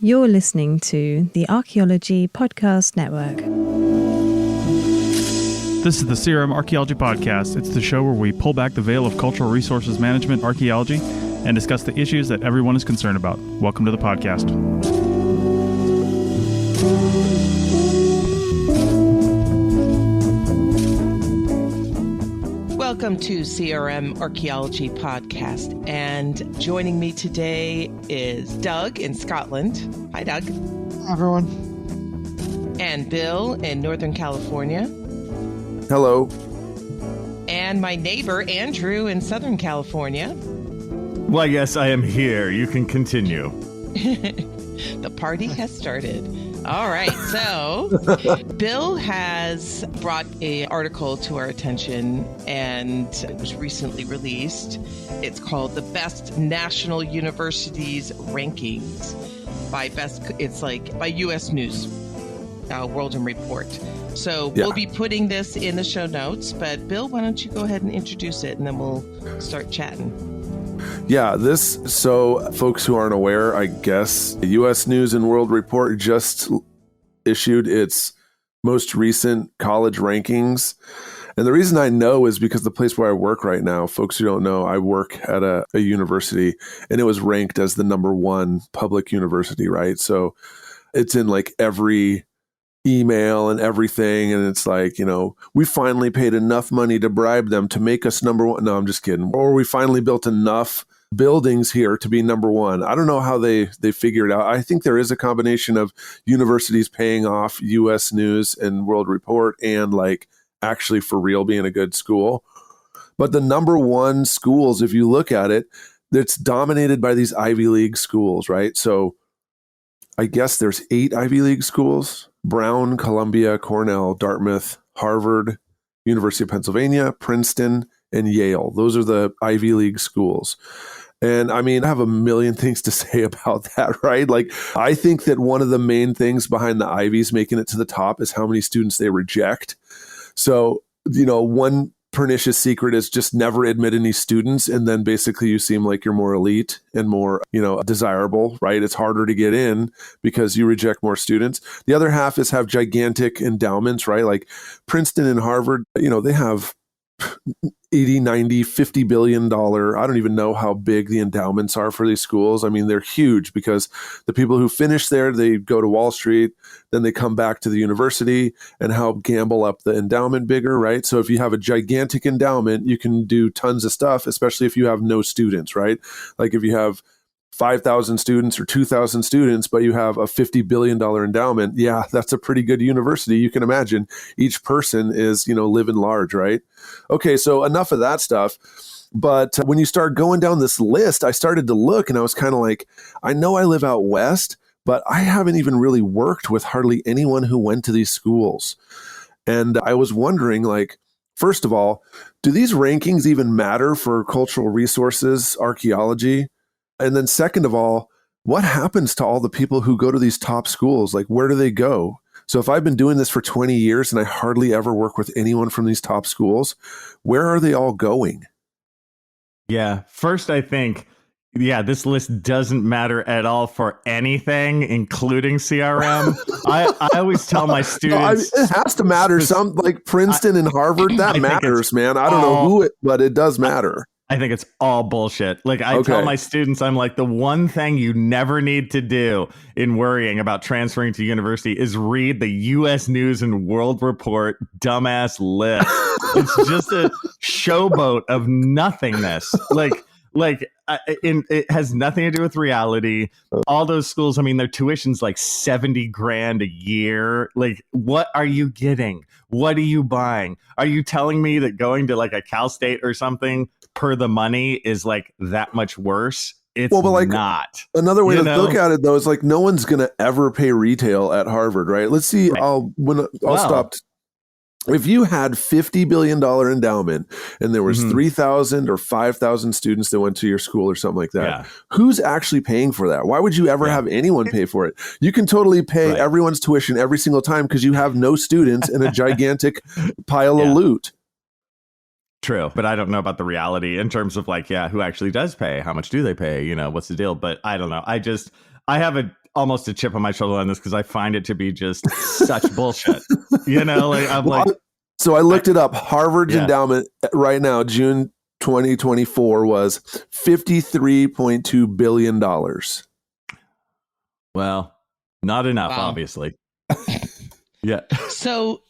You're listening to the Archaeology Podcast Network. This is the CRM Archaeology Podcast. It's the show where we pull back the veil of cultural resources management archaeology and discuss the issues that everyone is concerned about. Welcome to the podcast. Welcome to CRM Archaeology Podcast, and joining me today is Doug in Scotland. Hi, Doug. Hi, everyone. And Bill in Northern California. Hello. And my neighbor, Andrew, in Southern California. Well, yes, I am here. You can continue. The party has started. All right, so Bill has brought an article to our attention, and it was recently released. It's called "The Best National Universities Rankings" by U.S. News, World and Report. So We'll be putting this in the show notes, but Bill, why don't you go ahead and introduce it, and then we'll start chatting. Yeah, so folks who aren't aware, I guess, the U.S. News and World Report just issued its most recent college rankings. And the reason I know is because the place where I work right now, folks who don't know, I work at a university, and it was ranked as the number one public university, right? So it's in like every email and everything, and it's like, we finally paid enough money to bribe them to make us number one. No, I'm just kidding. Or we finally built enough buildings here to be number one. I don't know how they figure it out. I think there is a combination of universities paying off U.S. News and World Report and like actually for real being a good school. But the number one schools, if you look at it, it's dominated by these Ivy League schools, right? So I guess there's 8 Ivy League schools: Brown, Columbia, Cornell, Dartmouth, Harvard, University of Pennsylvania, Princeton, and Yale. Those are the Ivy League schools. And I mean, I have a million things to say about that, right? Like, I think that one of the main things behind the Ivies making it to the top is how many students they reject. So, one pernicious secret is just never admit any students, and then basically you seem like you're more elite and more, desirable, right? It's harder to get in because you reject more students. The other half is have gigantic endowments, right? Like Princeton and Harvard, they have 80, 90, $50 billion. I don't even know how big the endowments are for these schools. I mean, they're huge because the people who finish there, they go to Wall Street, then they come back to the university and help gamble up the endowment bigger, right? So if you have a gigantic endowment, you can do tons of stuff, especially if you have no students, right? Like if you have 5,000 students or 2,000 students, but you have a $50 billion endowment, yeah, that's a pretty good university. You can imagine each person is, living large, right? Okay, so enough of that stuff. But when you start going down this list, I started to look and I was kind of like, I know I live out west, but I haven't even really worked with hardly anyone who went to these schools. And I was wondering, like, first of all, do these rankings even matter for cultural resources, archaeology? And then second of all, what happens to all the people who go to these top schools? Like, where do they go? So if I've been doing this for 20 years and I hardly ever work with anyone from these top schools, where are they all going? Yeah. First, I think, this list doesn't matter at all for anything, including CRM. I always tell my students... it has to matter. Some like Princeton and Harvard, that matters, man. I don't know who but it does matter. I think it's all bullshit. Like I tell my students, I'm like, the one thing you never need to do in worrying about transferring to university is read the U.S. News and World Report dumbass list. It's just a showboat of nothingness. It has nothing to do with reality. All those schools, I mean, their tuition's like $70,000 a year. Like, what are you getting? What are you buying? Are you telling me that going to like a Cal State or something per the money is like that much worse? It's not. Another way to look at it, though, is like no one's going to ever pay retail at Harvard, right? Let's see. Right. I'll stop. If you had $50 billion endowment and there was 3,000 or 5,000 students that went to your school or something like that, who's actually paying for that? Why would you ever have anyone pay for it? You can totally pay everyone's tuition every single time because you have no students and a gigantic pile of loot. True. But I don't know about the reality in terms of like, who actually does pay? How much do they pay? What's the deal? But I don't know. I have almost a chip on my shoulder on this because I find it to be just such bullshit. You know, like I'm like. So I looked it up. Harvard's endowment right now, June 2024, was $53.2 billion. Well, not enough, obviously. Yeah. So,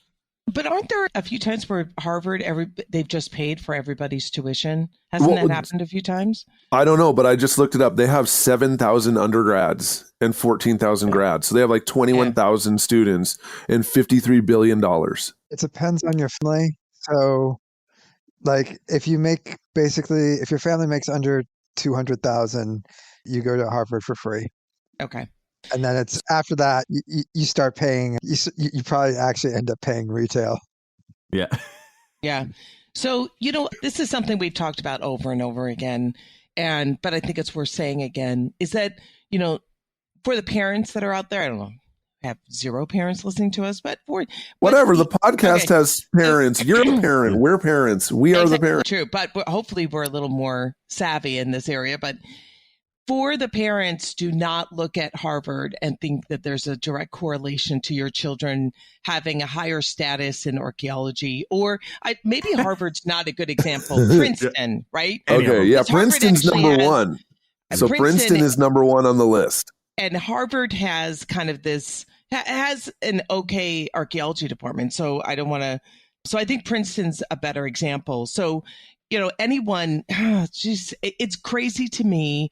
but aren't there a few times where Harvard, they've just paid for everybody's tuition? Hasn't that happened a few times? I don't know, but I just looked it up. They have 7,000 undergrads and 14,000 grads. So they have like 21,000 students and $53 billion. It depends on your family. So like if your family makes under 200,000, you go to Harvard for free. Okay. And then it's after that, you start paying, you probably actually end up paying retail. Yeah. Yeah. So, this is something we've talked about over and over again. But I think it's worth saying again, is that, for the parents that are out there, I don't know, have zero parents listening to us, but whatever, the podcast has parents. You're a parent. We're parents. We are the parents. True. But hopefully we're a little more savvy in this area. But for the parents, do not look at Harvard and think that there's a direct correlation to your children having a higher status in archaeology, or maybe Harvard's not a good example. Princeton, right? Okay, yeah, Princeton's number one. So Princeton is number one on the list. And Harvard has kind of has an okay archaeology department. So I think Princeton's a better example. So, anyone, it's crazy to me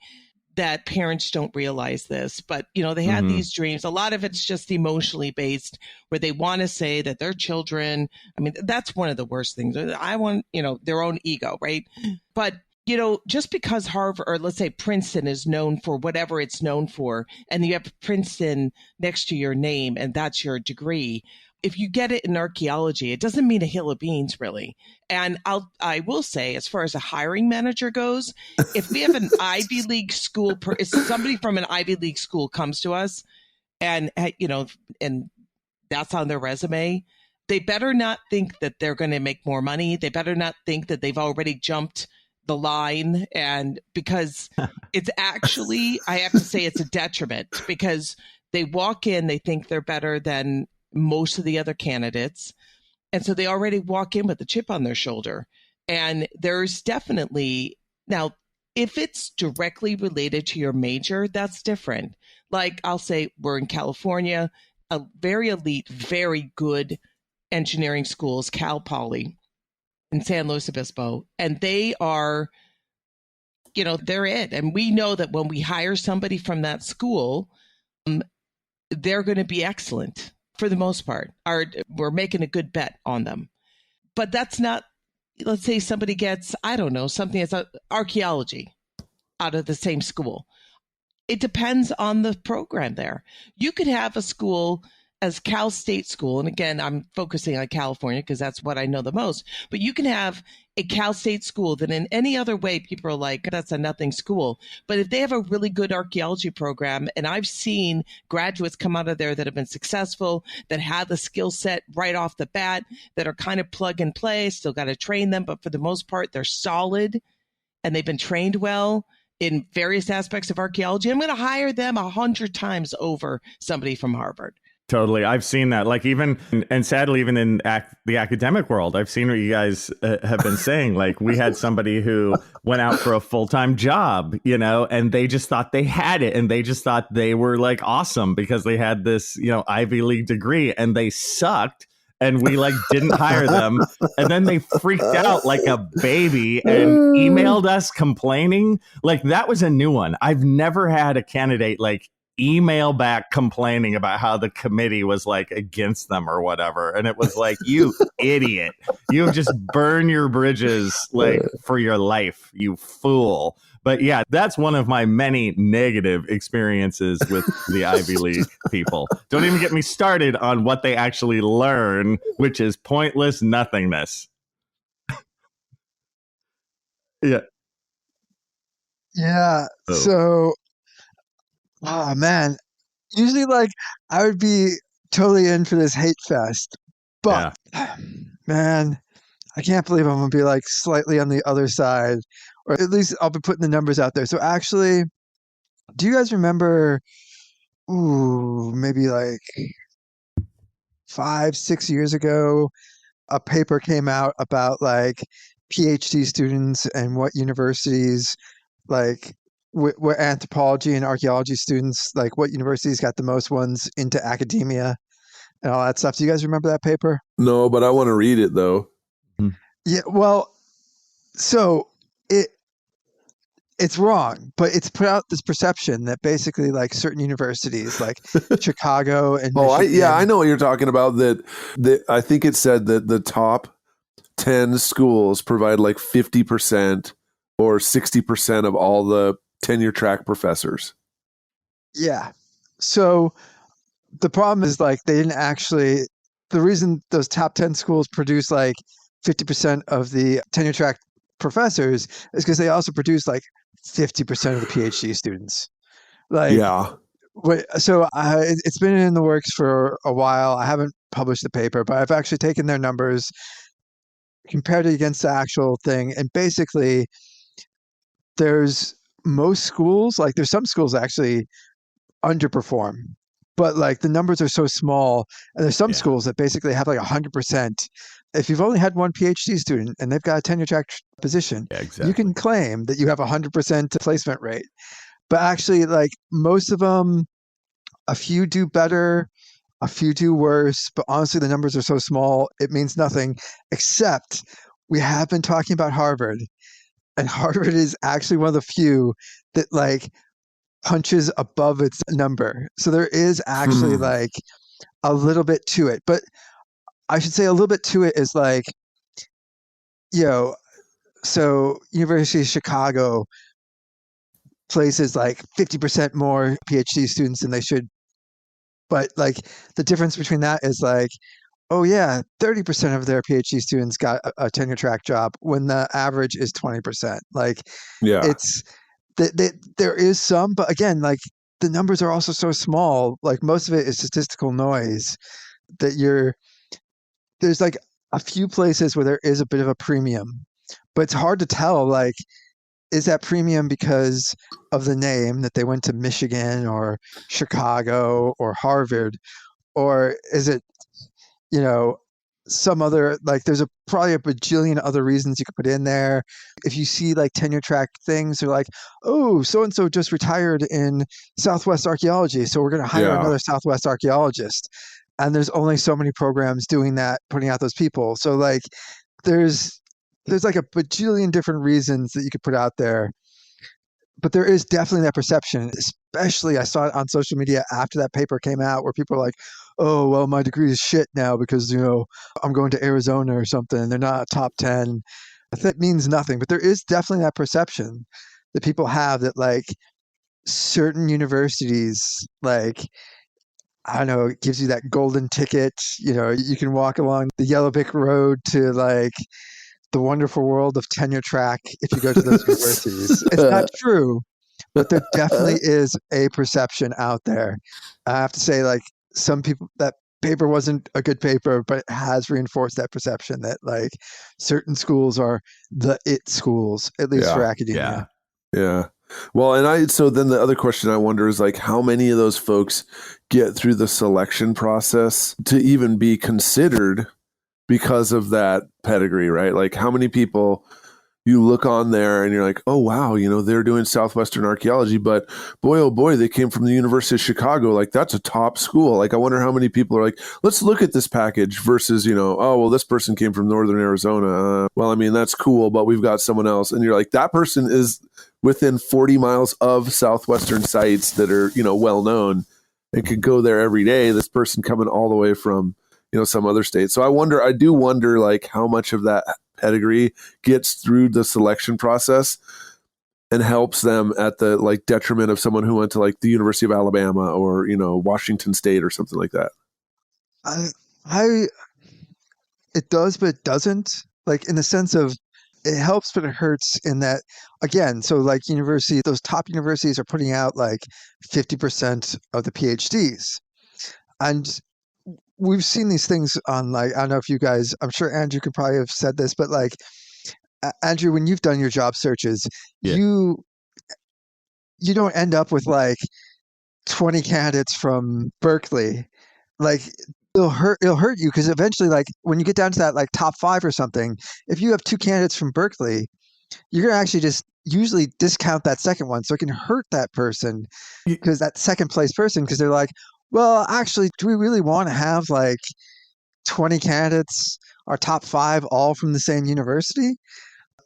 that parents don't realize this, but they had these dreams. A lot of it's just emotionally based, where they want to say that their children, that's one of the worst things. I want, their own ego, right? But, just because Harvard, or let's say Princeton, is known for whatever it's known for, and you have Princeton next to your name and that's your degree, if you get it in archaeology, it doesn't mean a hill of beans, really. And I will say, as far as a hiring manager goes, if we have an Ivy League school, if somebody from an Ivy League school comes to us, and and that's on their resume, they better not think that they're going to make more money. They better not think that they've already jumped the line, and because it's actually, I have to say, it's a detriment, because they walk in, they think they're better than most of the other candidates. And so they already walk in with a chip on their shoulder. And there's definitely, now, if it's directly related to your major, that's different. Like, I'll say we're in California, a very elite, very good engineering schools, Cal Poly in San Luis Obispo. And they are, they're it. And we know that when we hire somebody from that school, they're going to be excellent. For the most part, we're making a good bet on them. But that's not, let's say somebody gets, I don't know, something as archaeology out of the same school. It depends on the program there. You could have a school as Cal State School, and again, I'm focusing on California because that's what I know the most, but you can have a Cal State school that in any other way people are like, that's a nothing school. But if they have a really good archaeology program, and I've seen graduates come out of there that have been successful, that have the skill set right off the bat, that are kind of plug and play, still got to train them, but for the most part, they're solid and they've been trained well in various aspects of archaeology. I'm going to hire them 100 times over somebody from Harvard. Totally. I've seen that, like, even, and sadly, even in the academic world, I've seen what you guys have been saying. Like, we had somebody who went out for a full-time job, and they just thought they had it, and they just thought they were like awesome because they had this, Ivy League degree, and they sucked. And we didn't hire them. And then they freaked out like a baby and emailed us complaining. Like, that was a new one. I've never had a candidate email back complaining about how the committee was against them or whatever. And it was like, you idiot, you just burn your bridges for your life, you fool. But yeah, that's one of my many negative experiences with the Ivy League people. Don't even get me started on what they actually learn, which is pointless nothingness. Yeah. Yeah. So, oh man, usually I would be totally in for this hate fest, but man, I can't believe I'm gonna be slightly on the other side, or at least I'll be putting the numbers out there. So actually, do you guys remember maybe like 5-6 years ago, a paper came out about like PhD students and what universities, like what anthropology and archaeology students, like what universities got the most ones into academia and all that stuff. Do you guys remember that paper? No, but I want to read it though. Yeah, well, so it's wrong, but it's put out this perception that basically like certain universities like Chicago and Michigan, I know what you're talking about. That I think it said that the top 10 schools provide like 50% or 60% of all the tenure track professors. Yeah. So the problem is like they didn't actually, the reason those top 10 schools produce like 50% of the tenure track professors is because they also produce like 50% of the PhD students. Like, Yeah. so it's been in the works for a while. I haven't published the paper, but I've actually taken their numbers, compared it against the actual thing. And basically there's most schools, like there's some schools actually underperform, but like the numbers are so small, and there's some schools that basically have like 100%. If you've only had one PhD student and they've got a tenure track position, you can claim that you have 100% placement rate. But actually, like most of them, a few do better, a few do worse. But honestly, the numbers are so small, it means nothing. Except we have been talking about Harvard, and Harvard is actually one of the few that like punches above its number. So there is actually like a little bit to it. But I should say a little bit to it is like, so University of Chicago places like 50% more PhD students than they should. But like the difference between that is like, oh yeah, 30% of their PhD students got a tenure track job when the average is 20%. Like, it's there is some, but again, like the numbers are also so small. Like most of it is statistical noise that there's like a few places where there is a bit of a premium, but it's hard to tell, like, is that premium because of the name that they went to Michigan or Chicago or Harvard, or is it, some other, like there's probably a bajillion other reasons you could put in there. If you see like tenure track things, they're like, oh, so and so just retired in Southwest Archaeology, so we're going to hire another Southwest archaeologist. And there's only so many programs doing that, putting out those people. So like there's like a bajillion different reasons that you could put out there. But there is definitely that perception, especially I saw it on social media after that paper came out, where people are like, oh, well, my degree is shit now because, I'm going to Arizona or something. They're not top 10. That means nothing. But there is definitely that perception that people have that like certain universities, like, I don't know, it gives you that golden ticket. You can walk along the Yellow Brick Road to like the wonderful world of tenure track if you go to those universities. It's not true, but there definitely is a perception out there. I have to say, like, some people, that paper wasn't a good paper, but it has reinforced that perception that like certain schools are the it schools, at least for academia. Yeah. Well, so then the other question I wonder is like, how many of those folks get through the selection process to even be considered because of that pedigree, right? Like how many people you look on there and you're like, oh, wow, they're doing Southwestern archaeology, but boy, oh boy, they came from the University of Chicago. Like that's a top school. Like I wonder how many people are like, let's look at this package versus, oh, well, this person came from Northern Arizona. Well, I mean, that's cool, but we've got someone else. And you're like, that person is within 40 miles of Southwestern sites that are, well known and could go there every day. This person coming all the way from, some other state. So I do wonder like how much of that pedigree gets through the selection process and helps them at the like detriment of someone who went to like the University of Alabama or, Washington State or something like that. It does, but it doesn't, like in the sense of it helps, but it hurts in that, again, so like those top universities are putting out like 50% of the PhDs. And we've seen these things on like, I don't know if you guys, I'm sure Andrew could probably have said this, but like, Andrew, when you've done your job searches, you don't end up with like 20 candidates from Berkeley, like it'll hurt you, because eventually, like when you get down to that like top 5 or something, if you have 2 candidates from Berkeley, you're going to actually just usually discount that second one. So it can hurt that person, because that second place person, because they're like, well, actually, do we really want to have like 20 candidates, our top 5, all from the same university?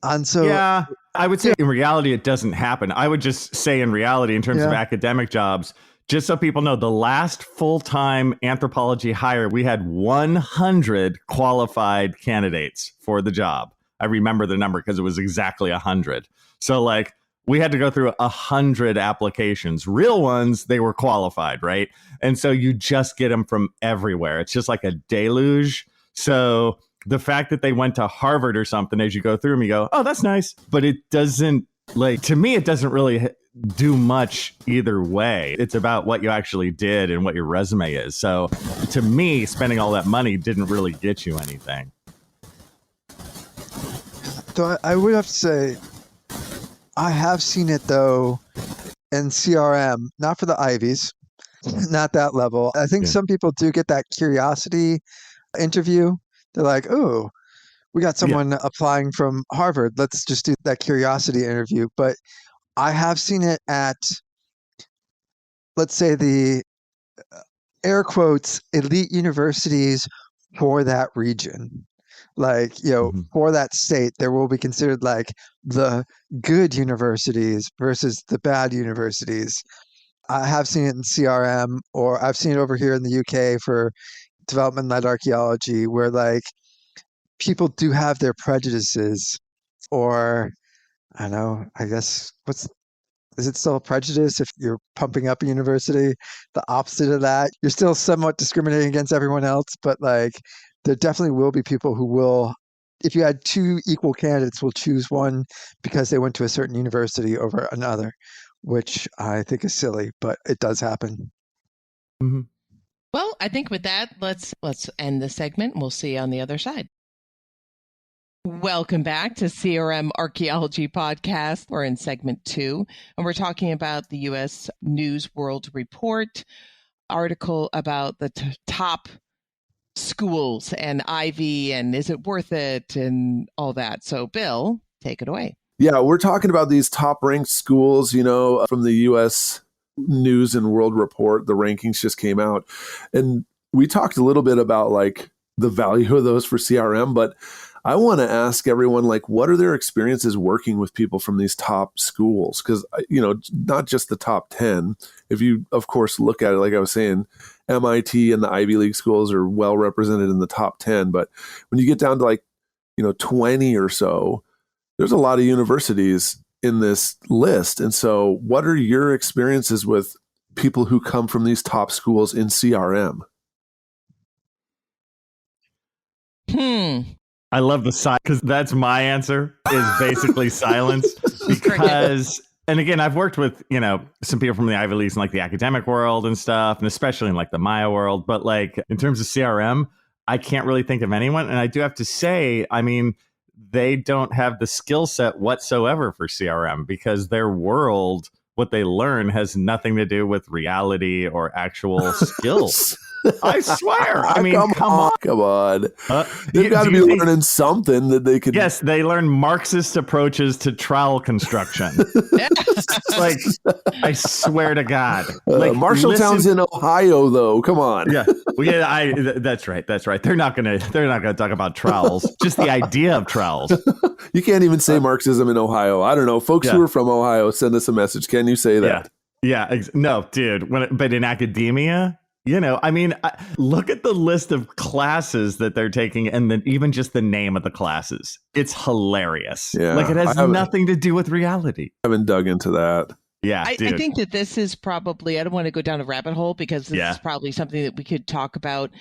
And so, yeah, I would say in reality, it doesn't happen. I would just say in reality, in terms of Yeah. academic jobs, just so people know, the last full-time anthropology hire, we had 100 qualified candidates for the job. I remember the number because it was exactly 100. So like we had to go through 100 applications, real ones, they were qualified, right? And so you just get them from everywhere. It's just like a deluge. So the fact that they went to Harvard or something, as you go through them, you go, oh, that's nice. But it doesn't, like, to me, it doesn't really do much either way. It's about what you actually did and what your resume is. So to me, spending all that money didn't really get you anything. so I would have to say, I have seen it though in CRM, not for the Ivies, not that level. I think Yeah. some people do get that curiosity interview. They're like, oh, we got someone applying from Harvard. Let's just do that curiosity interview. But I have seen it at, let's say, the air quotes elite universities for that region. Like, for that state, there will be considered like the good universities versus the bad universities. I have seen it in CRM, or I've seen it over here in the UK for development-led archaeology, where like people do have their prejudices, or I don't know, I guess is it still a prejudice if you're pumping up a university? The opposite of that, you're still somewhat discriminating against everyone else, but like there definitely will be people who will, if you had 2 equal candidates, will choose one because they went to a certain university over another, which I think is silly, but it does happen. Mm-hmm. Well, I think with that, let's end the segment. We'll see you on the other side. Welcome back to CRM Archaeology Podcast. We're in segment 2, and we're talking about the U.S. News World Report article about the top schools and Ivy, and is it worth it, and all that. So, Bill, take it away. Yeah, we're talking about these top ranked schools, from the U.S. News and World Report. The rankings just came out. And we talked a little bit about like the value of those for CRM, but I want to ask everyone, like, what are their experiences working with people from these top schools? Because, not just the top 10. If you, of course, look at it, like I was saying, MIT and the Ivy League schools are well represented in the top 10. But when you get down to 20 or so, there's a lot of universities in this list. And so what are your experiences with people who come from these top schools in CRM? I love the silence, because that's my answer, is basically silence. Because, and again, I've worked with, some people from the Ivy Leagues and like the academic world and stuff, and especially in like the Maya world. But like in terms of CRM, I can't really think of anyone. And I do have to say, I mean, they don't have the skill set whatsoever for CRM, because their world, what they learn, has nothing to do with reality or actual skills. I swear. I mean, come on. They've got to be learning something that they could. Yes, they learn Marxist approaches to trowel construction. Like, I swear to God. Like, Marshalltown's in Ohio, though. Come on. Yeah, that's right. That's right. They're not gonna talk about trowels. Just the idea of trowels. You can't even say Marxism in Ohio. I don't know. Folks who are from Ohio, send us a message. Can you say that? Yeah. No, dude. But in academia. I mean, look at the list of classes that they're taking, and then even just the name of the classes. It's hilarious. Yeah, like, it has nothing to do with reality. I haven't dug into that. Yeah, I think that this is probably, I don't want to go down a rabbit hole, because this is probably something that we could talk about.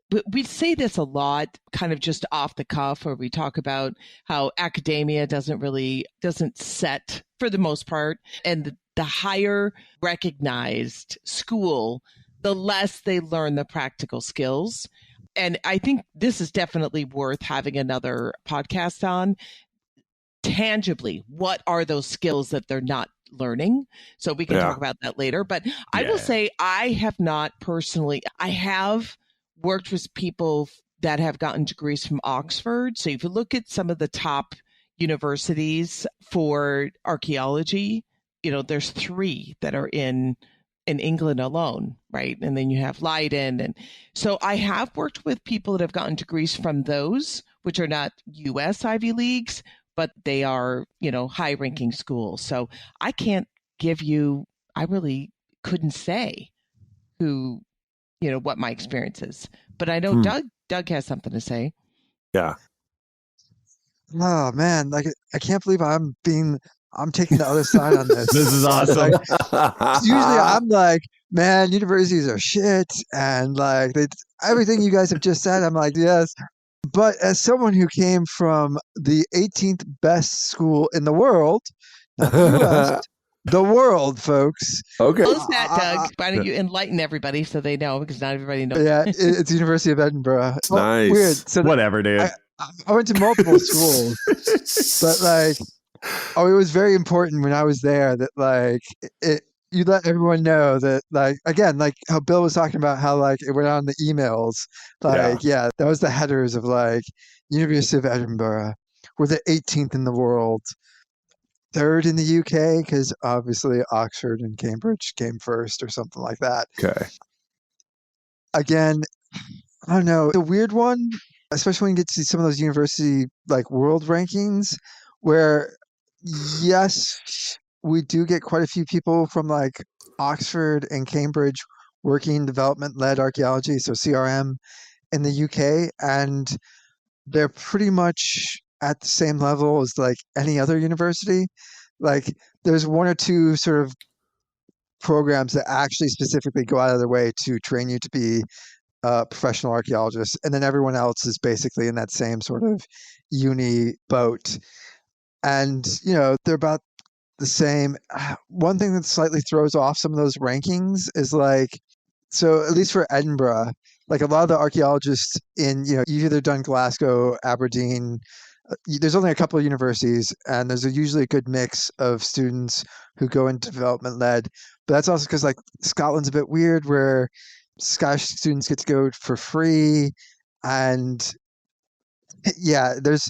But we say this a lot, kind of just off the cuff, where we talk about how academia doesn't set for the most part. And the higher recognized school, the less they learn the practical skills. And I think this is definitely worth having another podcast on. Tangibly, what are those skills that they're not learning. So we can Yeah. talk about that later. But I will say I have not personally, I have worked with people that have gotten degrees from Oxford. So if you look at some of the top universities for archaeology, there's 3 that are in England alone, right? And then you have Leiden. And so I have worked with people that have gotten degrees from those, which are not US Ivy Leagues, but they are, high ranking schools. So I can't give you, I really couldn't say who, what my experience is. But I know Doug has something to say. Yeah. Oh man, like I can't believe I'm taking the other side on this. This is awesome. Usually I'm like, man, universities are shit, and like everything you guys have just said, I'm like, yes. But as someone who came from the 18th best school in the world, not the US, the world, folks. Okay. Close that, Doug. Why don't you enlighten everybody so they know, because not everybody knows. Yeah, it's the University of Edinburgh. Nice. Weird. So whatever, dude. I went to multiple schools, but like, it was very important when I was there that like you let everyone know that like, again, like how Bill was talking about how like it went on the emails, like that was the headers of like University of Edinburgh. We're the 18th in the world, 3rd in the UK, because obviously Oxford and Cambridge came first or something like that. Okay. Again, I don't know, the weird one, especially when you get to see some of those university like world rankings, where yes, we do get quite a few people from like Oxford and Cambridge working development-led archaeology, so CRM, in the UK, and they're pretty much at the same level as like any other university. Like there's 1 or 2 sort of programs that actually specifically go out of their way to train you to be professional archaeologists, and then everyone else is basically in that same sort of uni boat. And they're about the same. One thing that slightly throws off some of those rankings is like, so at least for Edinburgh, like a lot of the archaeologists in, you've either done Glasgow, Aberdeen, there's only a couple of universities, and there's usually a good mix of students who go into development led. But that's also because like Scotland's a bit weird, where Scottish students get to go for free, and there's,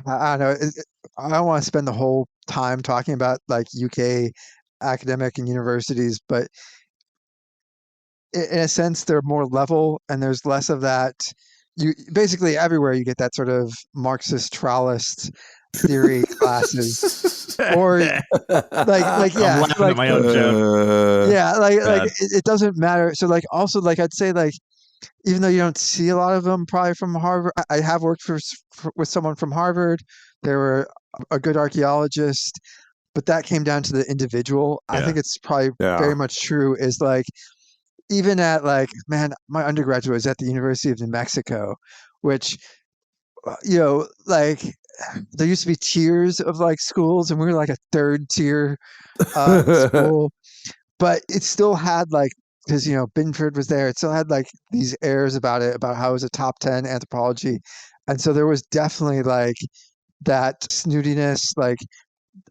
I don't know, I don't want to spend the whole time talking about like UK academic and universities, but in a sense they're more level, and there's less of that. You basically everywhere you get that sort of Marxist tralist theory classes, or like I'm laughing at my own joke. like it doesn't matter. So like also like I'd say like, even though you don't see a lot of them probably from Harvard, I have worked with someone from Harvard. They were a good archaeologist, but that came down to the individual. I think it's probably very much true, is like, even at like, man, my undergraduate was at the University of New Mexico, which, like there used to be tiers of like schools, and we were like a 3rd tier school, but it still had like, because Binford was there, it still had like these airs about it, about how it was a top 10 anthropology. And so there was definitely like that snootiness. Like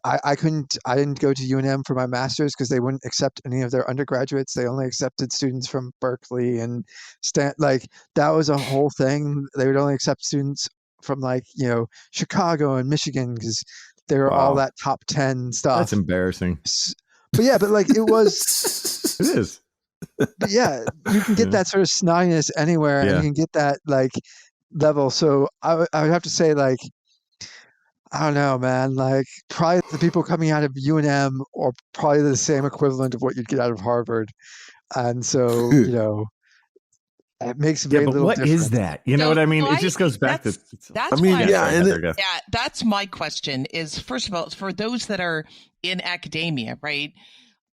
I didn't go to UNM for my master's because they wouldn't accept any of their undergraduates. They only accepted students from Berkeley and like that was a whole thing. They would only accept students from like, Chicago and Michigan, because they were all that top 10 stuff. That's embarrassing. But like it was it is. But yeah, you can get that sort of snottiness anywhere, and you can get that like level. So I would have to say like, I don't know, man, like probably the people coming out of UNM are probably the same equivalent of what you'd get out of Harvard. And so, it makes very little what difference. is that? You know what I mean? It just goes back to. That's that's my question. Is first of all, for those that are in academia, right?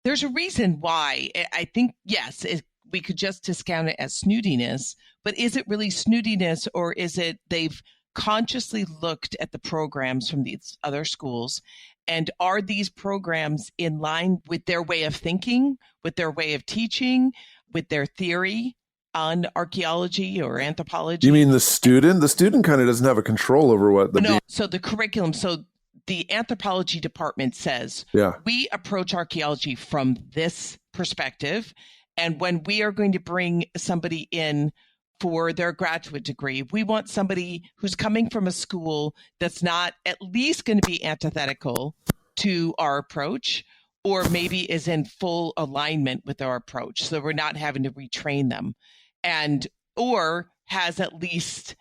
There's a reason why. I think yes, we could just discount it as snootiness, but is it really snootiness, or is it they've consciously looked at the programs from these other schools, and are these programs in line with their way of thinking, with their way of teaching, with their theory on archaeology or anthropology? You mean the student? The student kind of doesn't have a control over what the so the curriculum. So the anthropology department says, Yeah. we approach archaeology from this perspective. And when we are going to bring somebody in for their graduate degree, we want somebody who's coming from a school that's not at least going to be antithetical to our approach, or maybe is in full alignment with our approach. So we're not having to retrain them, and or has at least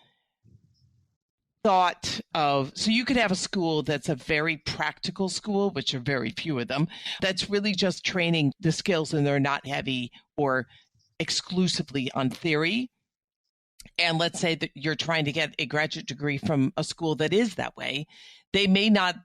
thought of, so you could have a school that's a very practical school, which are very few of them, that's really just training the skills and they're not heavy or exclusively on theory. And let's say that you're trying to get a graduate degree from a school that is that way. They may not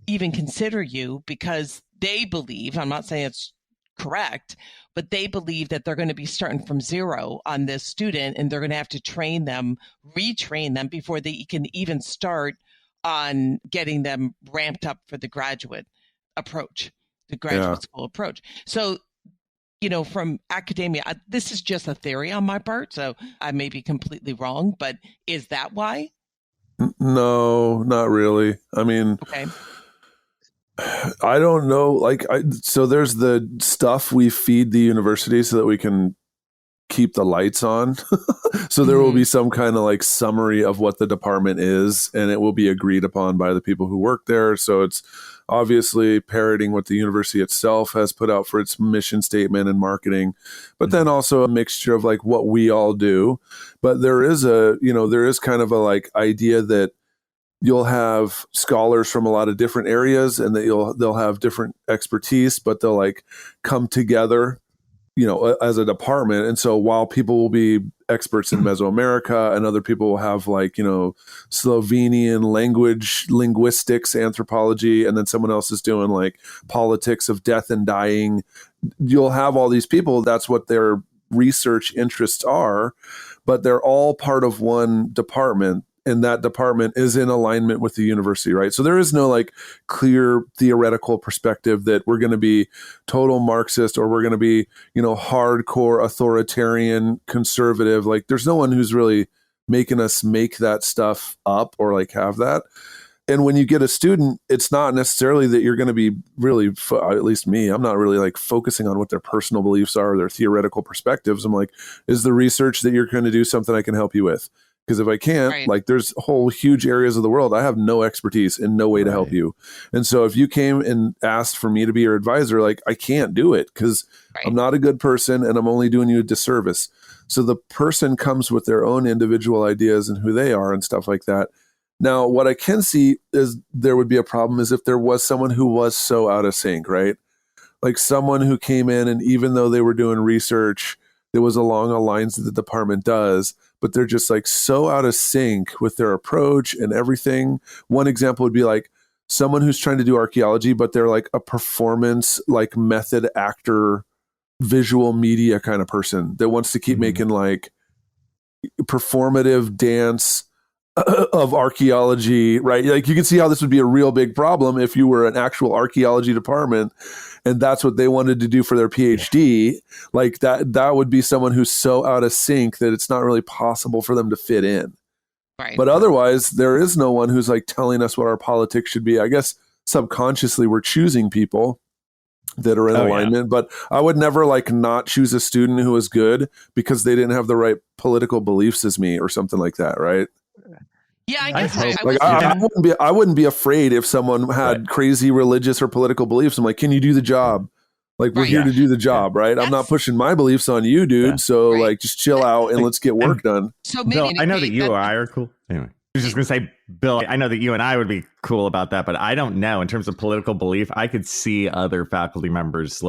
even consider you because they believe, I'm not saying it's correct, but they believe that they're going to be starting from zero on this student, and they're going to have to train them, retrain them before they can even start on getting them ramped up for the graduate approach, the graduate school approach. So, from academia, this is just a theory on my part, so I may be completely wrong, but is that why? No, not really. I mean, okay. I don't know. So there's the stuff we feed the university so that we can keep the lights on. So there will be some kind of summary of what the department is, and it will be agreed upon by the people who work there. So it's obviously parroting what the university itself has put out for its mission statement and marketing, but then also a mixture of what we all do. But there is kind of a idea that you'll have scholars from a lot of different areas, and that they'll have different expertise, but they'll come together, as a department. And so while people will be experts in Mesoamerica, and other people will have Slovenian linguistics, anthropology, and then someone else is doing politics of death and dying, you'll have all these people. That's what their research interests are, but they're all part of one department. And that department is in alignment with the university, right? So there is no clear theoretical perspective that we're going to be total Marxist or we're going to be, hardcore authoritarian conservative. There's no one who's really making us make that stuff up or have that. And when you get a student, it's not necessarily that you're going to be really, at least me, I'm not really focusing on what their personal beliefs are or their theoretical perspectives. I'm is the research that you're going to do something I can help you with? Because if I can't, right. There's whole huge areas of the world I have no expertise and no way to help you. And so if you came and asked for me to be your advisor, I can't do it because I'm not a good person and I'm only doing you a disservice. So the person comes with their own individual ideas and who they are and stuff like that. Now, what I can see is there would be a problem is if there was someone who was so out of sync, right? Someone who came in and even though they were doing research that was along the lines that the department does, but they're just so out of sync with their approach and everything. One example would be someone who's trying to do archaeology, but they're a performance, method actor, visual media kind of person that wants to keep making performative dance of archaeology, right? You can see how this would be a real big problem if you were an actual archaeology department and that's what they wanted to do for their PhD. That would be someone who's so out of sync that it's not really possible for them to fit in. Right. But otherwise, there is no one who's telling us what our politics should be. I guess subconsciously we're choosing people that are in alignment, but I would never not choose a student who is good because they didn't have the right political beliefs as me or something like that, right? Yeah, I guess I wouldn't be afraid if someone had crazy religious or political beliefs. I'm can you do the job? We're here to do the job, right? I'm not pushing my beliefs on you, dude. Yeah. So just chill out and let's get work done. So Bill, I know that you and I are cool. Anyway, I was just going to say, Bill, I know that you and I would be cool about that, but I don't know in terms of political belief. I could see other faculty members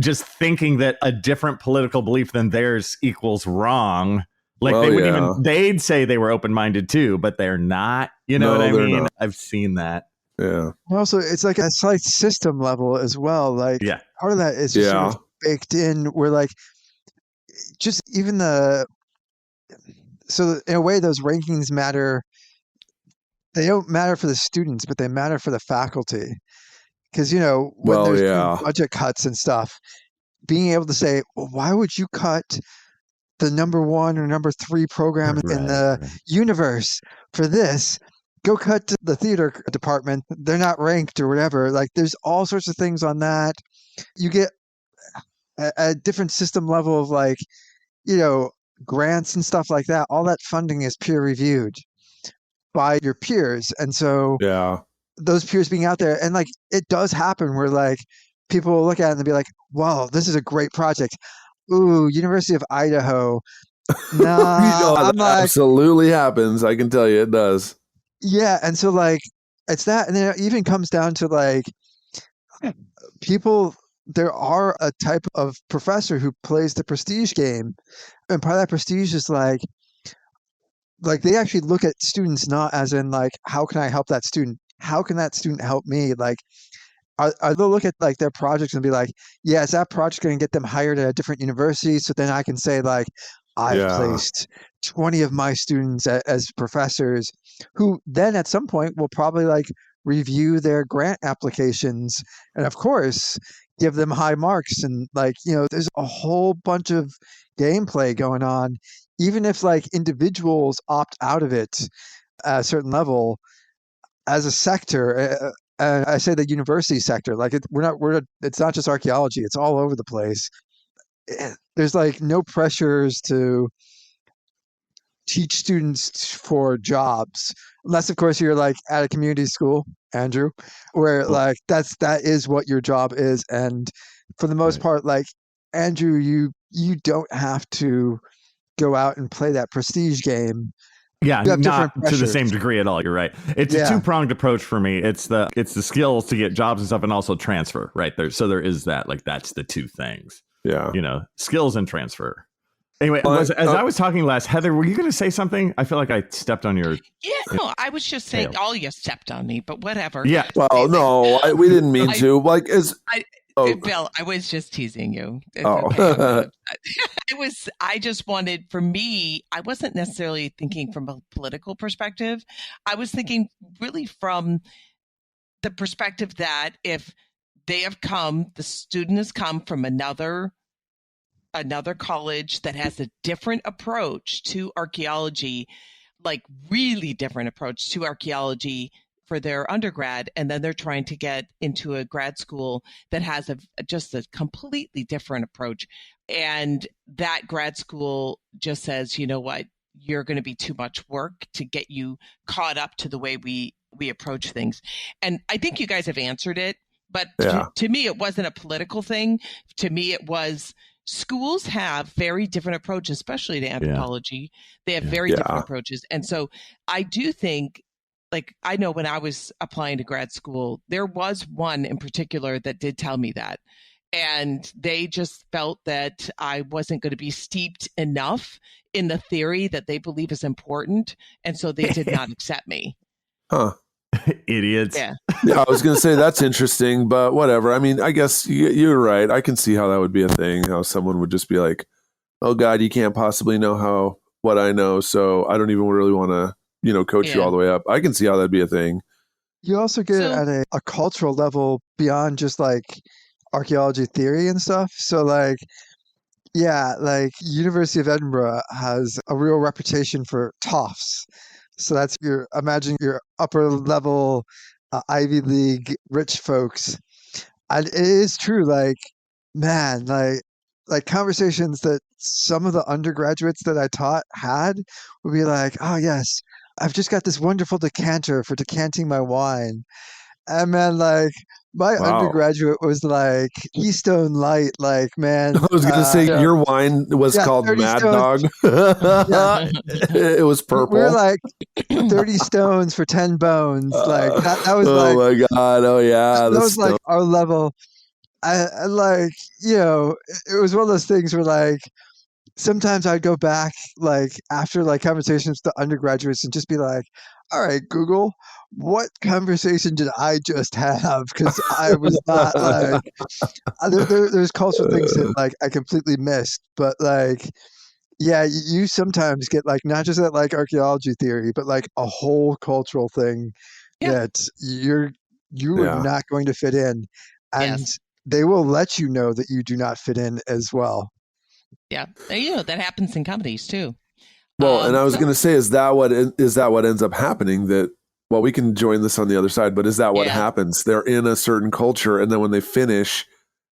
just thinking that a different political belief than theirs equals wrong. They'd say they were open-minded too, but they're not. You know what I mean? Not. I've seen that. Yeah. Also, it's a slight system level as well. Part of that is just sort of baked in where just even so in a way, those rankings matter. They don't matter for the students, but they matter for the faculty. Because, when there's budget cuts and stuff, being able to say, well, why would you cut the number 1 or number 3 program in the universe for this? go cut to the theater department. They're not ranked or whatever. Like there's all sorts of things on that. You get a different system level of like, grants and stuff like that. All that funding is peer reviewed by your peers. And so Yeah. those peers being out there, and like it does happen where like people will look at it and be like, wow, this is a great project. Ooh, University of Idaho. Nah, I'm that like, absolutely happens. I can tell you it does. yeah. And so like it's that. And then it even comes down to like people, there are a type of professor who plays the prestige game. And part of that prestige is like they actually look at students not as in like, how can I help that student? How can that student help me? Like, they'll look at like their projects and be like, yeah, is that project going to get them hired at a different university? So then I can say like, I've placed 20 of my students as professors who then at some point will probably like review their grant applications and of course give them high marks. And like, there's a whole bunch of gameplay going on, even if like individuals opt out of it at a certain level as a sector. I say the university sector, like it's not just archaeology, it's all over the place. There's like no pressures to teach students for jobs, unless of course you're like at a community school, Andrew, where like that is what your job is. And for the most part, like Andrew, you don't have to go out and play that prestige game. Yeah, not to the same degree at all. You're right. It's a two-pronged approach for me. It's the skills to get jobs and stuff, and also transfer. Right there. So there is that. Like that's the two things. Yeah. Skills and transfer. Anyway, as I was talking last, Heather, were you going to say something? I feel like I stepped on your. Yeah, no, I was just saying. You stepped on me, but whatever. Yeah. Well, no, we didn't mean to. Like, Bill, I was just teasing you. Oh. I just wanted, for me, I wasn't necessarily thinking from a political perspective. I was thinking really from the perspective that if the student has come from another college that has a different approach to archaeology, like really different approach to archaeology for their undergrad, and then they're trying to get into a grad school that has just a completely different approach. And that grad school just says, you know what, you're going to be too much work to get you caught up to the way we approach things. And I think you guys have answered it, but to me, it wasn't a political thing. To me, it was schools have very different approaches, especially to anthropology. They have very different approaches. And so I do think, like, I know when I was applying to grad school, there was one in particular that did tell me that. And they just felt that I wasn't going to be steeped enough in the theory that they believe is important. And so they did not accept me. Huh. Idiots. Yeah, I was going to say that's interesting, but whatever. I mean, I guess you're right. I can see how that would be a thing, how someone would just be like, oh, God, you can't possibly know what I know, so I don't even really want to coach you all the way up. I can see how that'd be a thing. You also get at a cultural level beyond just like archaeology theory and stuff. So like, like University of Edinburgh has a real reputation for toffs. So that's imagine your upper level Ivy League rich folks. And it is true, like, man, like conversations that some of the undergraduates that I taught had would be like, oh yes, I've just got this wonderful decanter for decanting my wine. And man, like my undergraduate was like Keystone Light, like, man. I was going to say your wine was called Mad Dog. It was purple. We're like 30 stones for 10 bones. Like that was oh my God. Oh yeah. That was like our level. I like, it was one of those things where like, sometimes I'd go back like after like conversations with the undergraduates and just be like, all right, Google, what conversation did I just have? Because I was not like, there's cultural things that like I completely missed. But like, yeah, you sometimes get like not just that like archaeology theory, but like a whole cultural thing that you are not going to fit in. And they will let you know that you do not fit in as well. Yeah, that happens in companies too. Well, and I was going to say, is that what ends up happening? That well, we can join this on the other side, but is that what Yeah. happens? They're in a certain culture, and then when they finish,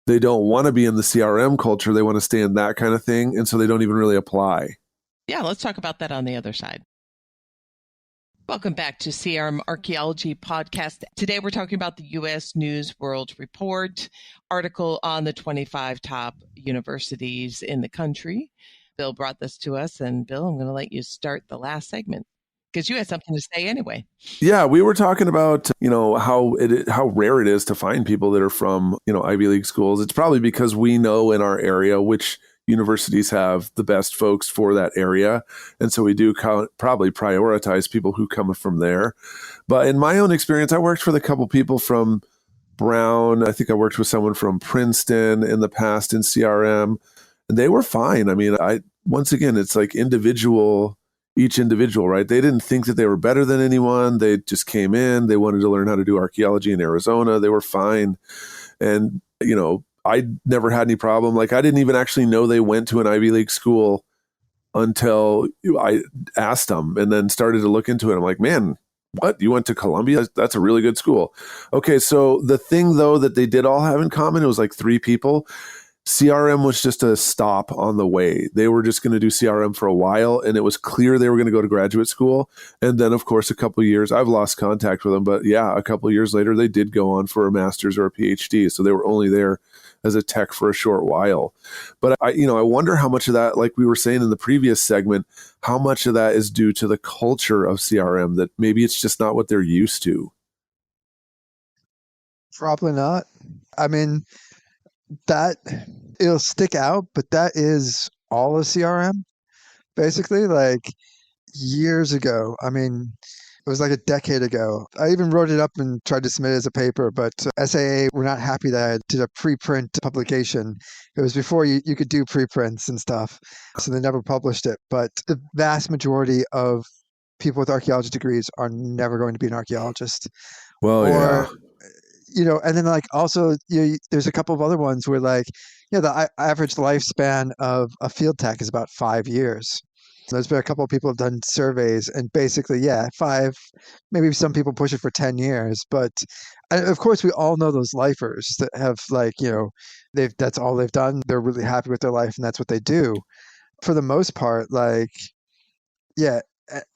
they don't want to be in the CRM culture. They want to stay in that kind of thing. And so they don't even really apply. Yeah, let's talk about that on the other side. Welcome back to CRM Archaeology Podcast. Today we're talking about the U.S. News World Report article on the 25 top universities in the country. Bill brought this to us, and Bill, I'm going to let you start the last segment because you had something to say anyway. Yeah, we were talking about, how rare it is to find people that are from, Ivy League schools. It's probably because we know in our area which universities have the best folks for that area. And so we do probably prioritize people who come from there. But in my own experience, I worked with a couple people from Brown. I think I worked with someone from Princeton in the past in CRM, and they were fine. I mean, once again, it's like each individual, right? They didn't think that they were better than anyone. They just came in. They wanted to learn how to do archaeology in Arizona. They were fine. And, I never had any problem. Like, I didn't even actually know they went to an Ivy League school until I asked them and then started to look into it. I'm like, man, what? You went to Columbia? That's a really good school. Okay, so the thing, though, that they did all have in common, it was like 3 people. CRM was just a stop on the way. They were just going to do CRM for a while, and it was clear they were going to go to graduate school. And then, of course, a couple of years, I've lost contact with them, but yeah, a couple of years later, they did go on for a master's or a PhD. So they were only there as a tech for a short while. But I wonder how much of that, like we were saying in the previous segment, how much of that is due to the culture of CRM, that maybe it's just not what they're used to. Probably not. I mean, that it'll stick out, but that is all of CRM. Basically, like years ago, I mean, it was like a decade ago. I even wrote it up and tried to submit it as a paper, but SAA were not happy that I did a preprint publication. It was before you could do preprints and stuff, so they never published it. But the vast majority of people with archaeology degrees are never going to be an archaeologist. Well, yeah. And then like also there's a couple of other ones where like, the average lifespan of a field tech is about 5 years. So there's been a couple of people who have done surveys, and basically, 5, maybe some people push it for 10 years. But of course, we all know those lifers that have like, that's all they've done. They're really happy with their life, and that's what they do. For the most part, like,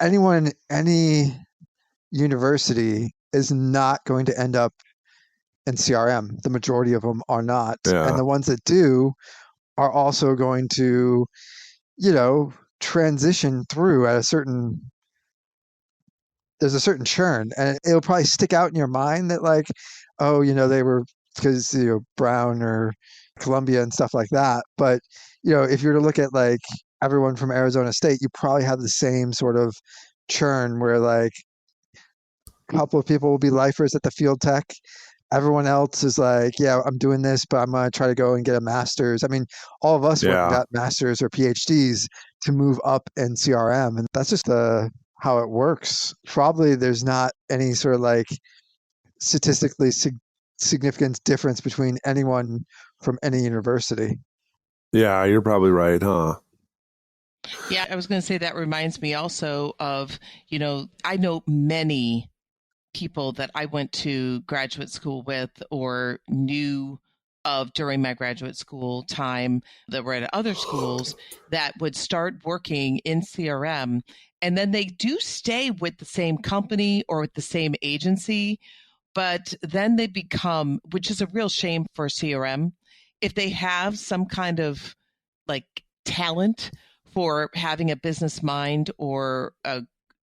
anyone in any university is not going to end up in CRM. The majority of them are not. Yeah. And the ones that do are also going to, transition through at there's a certain churn, and it'll probably stick out in your mind that like, oh, they were because, Brown or Columbia and stuff like that. But, if you were to look at like everyone from Arizona State, you probably have the same sort of churn where like a couple of people will be lifers at the field tech. Everyone else is like, I'm doing this, but I'm going to try to go and get a master's. I mean, all of us went and got masters or PhDs to move up in CRM. And that's just how it works. Probably there's not any sort of like statistically significant difference between anyone from any university. Yeah, you're probably right, huh? Yeah, I was going to say that reminds me also of, I know many people that I went to graduate school with or knew of during my graduate school time that were at other schools that would start working in CRM, and then they do stay with the same company or with the same agency, but then they become, which is a real shame for CRM, if they have some kind of like talent for having a business mind or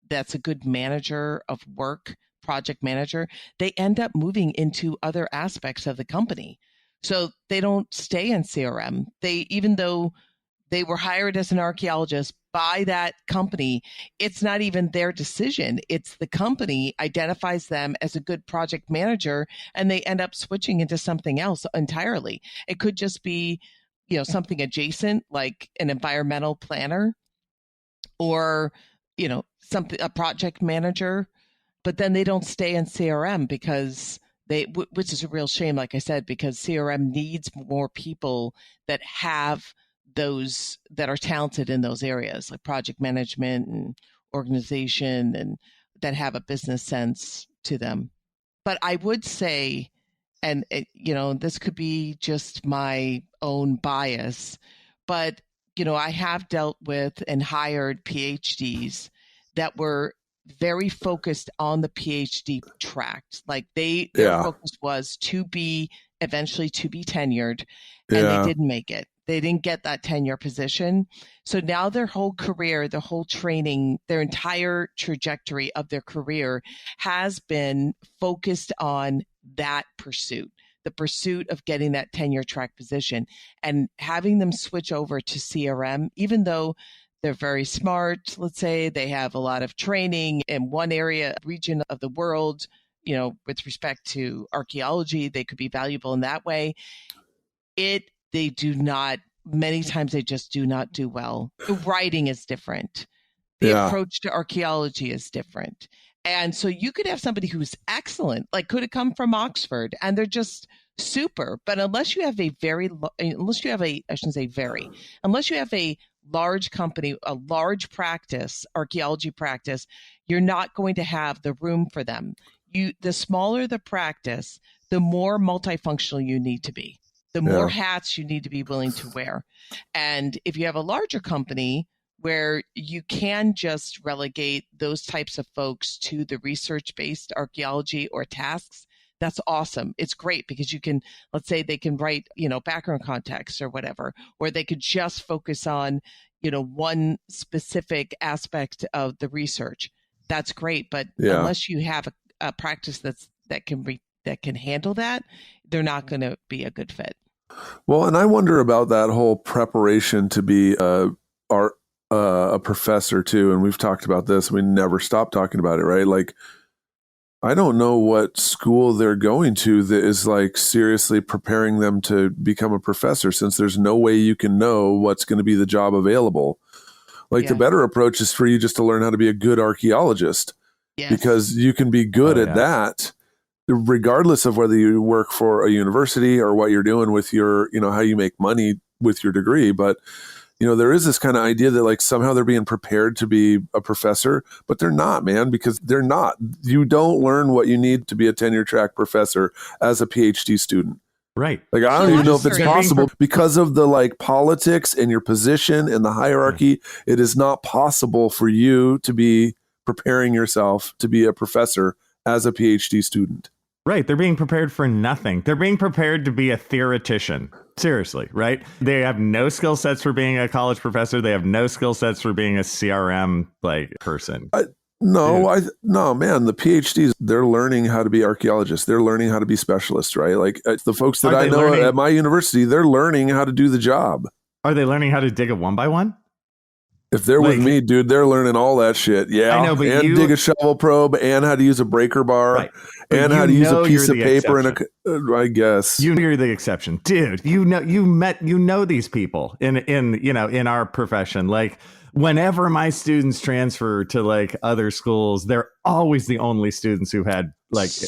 that's a good manager of work, project manager, they end up moving into other aspects of the company. So they don't stay in CRM. Even though they were hired as an archaeologist by that company, it's not even their decision. It's the company identifies them as a good project manager, and they end up switching into something else entirely. It could just be, something adjacent, like an environmental planner or, a project manager, but then they don't stay in CRM because which is a real shame, like I said, because CRM needs more people that have those, that are talented in those areas, like project management and organization and that have a business sense to them. But I would say, and this could be just my own bias, but I have dealt with and hired PhDs that were very focused on the PhD track. Like their focus was eventually to be tenured, and they didn't make it. They didn't get that tenure position. So now their whole career, their whole training, their entire trajectory of their career has been focused on that pursuit, the pursuit of getting that tenure track position, and having them switch over to CRM, even though they're very smart. Let's say they have a lot of training in one area, region of the world, with respect to archaeology, they could be valuable in that way. Many times they just do not do well. The writing is different. The approach to archaeology is different. And so you could have somebody who's excellent, like could have come from Oxford, and they're just super. But unless you have a large company, a large practice, archaeology practice, you're not going to have the room for them. The smaller the practice, the more multifunctional you need to be, the more hats you need to be willing to wear. And if you have a larger company where you can just relegate those types of folks to the research-based archaeology or tasks, that's awesome. It's great because you can, let's say they can write, background context or whatever, or they could just focus on, one specific aspect of the research. That's great. But unless you have a practice that can handle that, they're not going to be a good fit. Well, and I wonder about that whole preparation to be a professor too. And we've talked about this. We never stop talking about it, right? Like, I don't know what school they're going to that is like seriously preparing them to become a professor, since there's no way you can know what's going to be the job available. Like the better approach is for you just to learn how to be a good archaeologist, because you can be good at that regardless of whether you work for a university or what you're doing with your, how you make money with your degree. But there is this kind of idea that like somehow they're being prepared to be a professor, but they're not, man, because they're not. You don't learn what you need to be a tenure track professor as a PhD student. Right. Like, I don't even know if it's possible because of the like politics and your position and the hierarchy. It is not possible for you to be preparing yourself to be a professor as a PhD student. Right. They're being prepared for nothing. They're being prepared to be a theoretician. Seriously, right? They have no skill sets for being a college professor. They have no skill sets for being a CRM person. No, man. The PhDs, they're learning how to be archaeologists. They're learning how to be specialists, right? Like the folks that I know at my university, they're learning how to do the job. Are they learning how to dig a 1x1? If they're with me, dude, they're learning all that shit. Yeah, I know, but and dig a shovel probe, and how to use a breaker bar, and how to use a piece of paper I guess you're the exception, dude. You know these people in our profession. Like, whenever my students transfer to like other schools, they're always the only students who had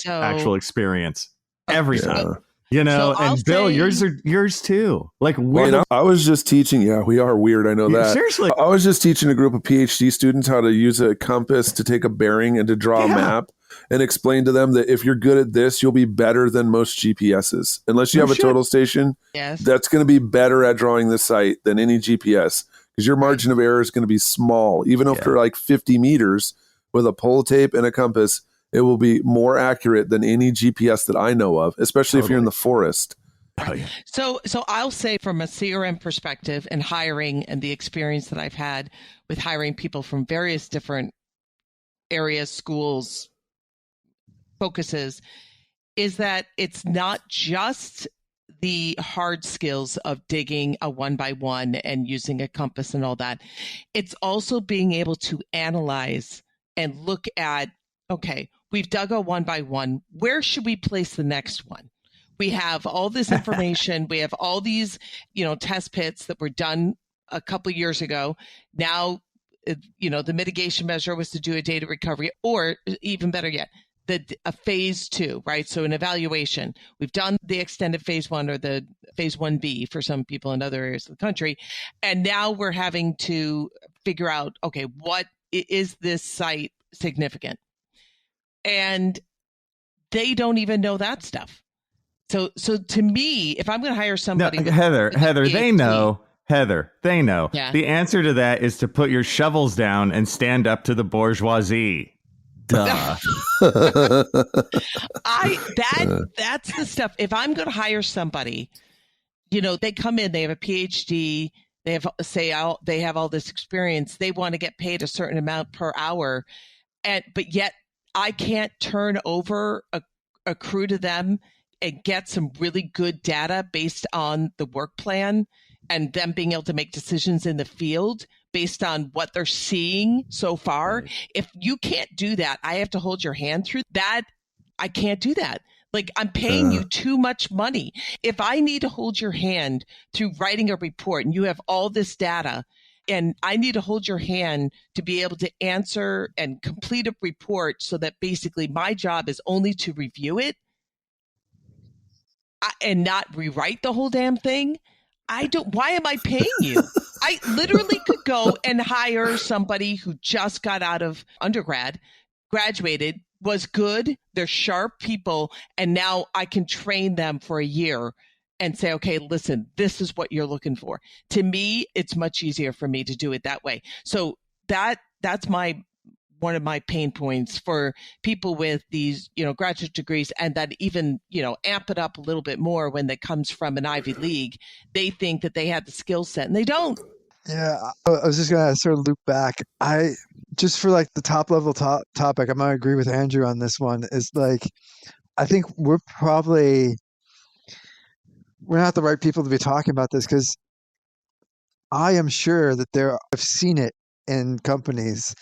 actual experience every time. And Bill, yours too. Like, I was just teaching. Yeah, we are weird. I know that. Seriously. I was just teaching a group of PhD students how to use a compass to take a bearing and to draw a map, and explain to them that if you're good at this, you'll be better than most GPSs. Unless you have a total station, that's going to be better at drawing the site than any GPS, because your margin of error is going to be small. Even after like 50 meters with a pull tape and a compass, it will be more accurate than any GPS that I know of, especially if you're in the forest. Oh, yeah. So I'll say, from a CRM perspective and hiring, and the experience that I've had with hiring people from various different areas, schools, focuses, is that it's not just the hard skills of digging a 1x1 and using a compass and all that. It's also being able to analyze and look at, okay, we've dug a 1x1. Where should we place the next one? We have all this information. We have all these, test pits that were done a couple of years ago. Now, the mitigation measure was to do a data recovery, or even better yet, a phase 2, right? So an evaluation. We've done the extended phase 1, or the phase 1B for some people in other areas of the country. And now we're having to figure out, okay, what is this site significant? And they don't even know that stuff. So to me, if I'm going to hire somebody, Heather, they know. Heather, they know. Yeah. The answer to that is to put your shovels down and stand up to the bourgeoisie. Duh. That's the stuff. If I'm going to hire somebody, they come in, they have a PhD, they have they have all this experience, they want to get paid a certain amount per hour, but yet I can't turn over a crew to them and get some really good data based on the work plan and them being able to make decisions in the field based on what they're seeing so far. Right. If you can't do that, I have to hold your hand through that. I can't do that. Like, I'm paying you too much money. If I need to hold your hand through writing a report and you have all this data and I need to hold your hand to be able to answer and complete a report so that basically my job is only to review it and not rewrite the whole damn thing, why am I paying you? I literally could go and hire somebody who just got out of undergrad, graduated, was good, they're sharp people, and now I can train them for a year and say, okay, listen, this is what you're looking for. To me, it's much easier for me to do it that way. So that's one of my pain points for people with these, graduate degrees, and that even, amp it up a little bit more when that comes from an Ivy League. They think that they have the skill set and they don't. Yeah, I was just going to sort of loop back. Just for like the top level topic, I'm going to agree with Andrew on this one, is like, I think we're not the right people to be talking about this, because I am sure that I've seen it in companies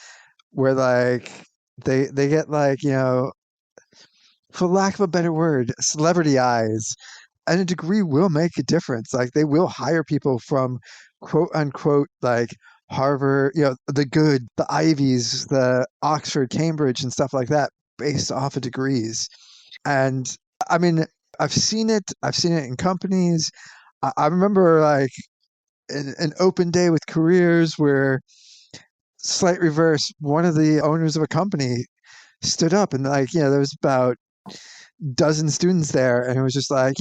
where like they get like, for lack of a better word, celebrity eyes, and a degree will make a difference. Like, they will hire people from quote unquote like Harvard, the Ivies, the Oxford, Cambridge, and stuff like that, based off of degrees. And I mean, I've seen it in companies. I remember like an open day with careers where, slight reverse, one of the owners of a company stood up and like, there was about a dozen students there, and it was just like,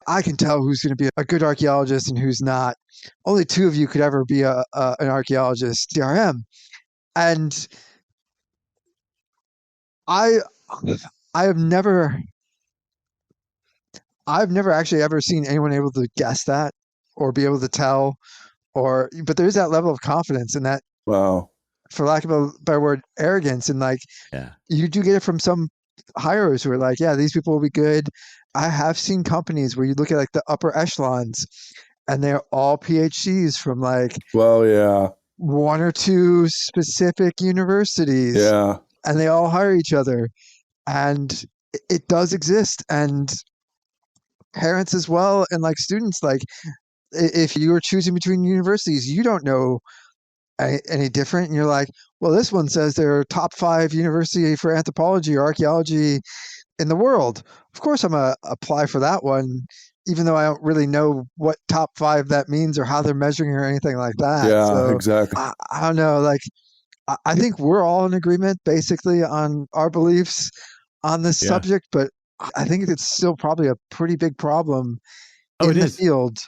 I can tell who's going to be a good archaeologist and who's not. Only two of you could ever be an archaeologist, CRM. And I've never actually ever seen anyone able to guess that or be able to tell, but there's that level of confidence in that. Wow. For lack of a better word, arrogance. And like, you do get it from some hirers who are like, yeah, these people will be good. I have seen companies where you look at like the upper echelons and they're all PhDs from like, one or two specific universities. Yeah. And they all hire each other. And it does exist. And parents as well. And like students, like if you were choosing between universities, you don't know any different. And you're like, well, this one says they're top 5 university for anthropology or archaeology in the world. Of course, I'm going to apply for that one, even though I don't really know what top 5 that means or how they're measuring or anything like that. Yeah, so, exactly. I don't know. Like, I think we're all in agreement basically on our beliefs on this subject, but I think it's still probably a pretty big problem in the field.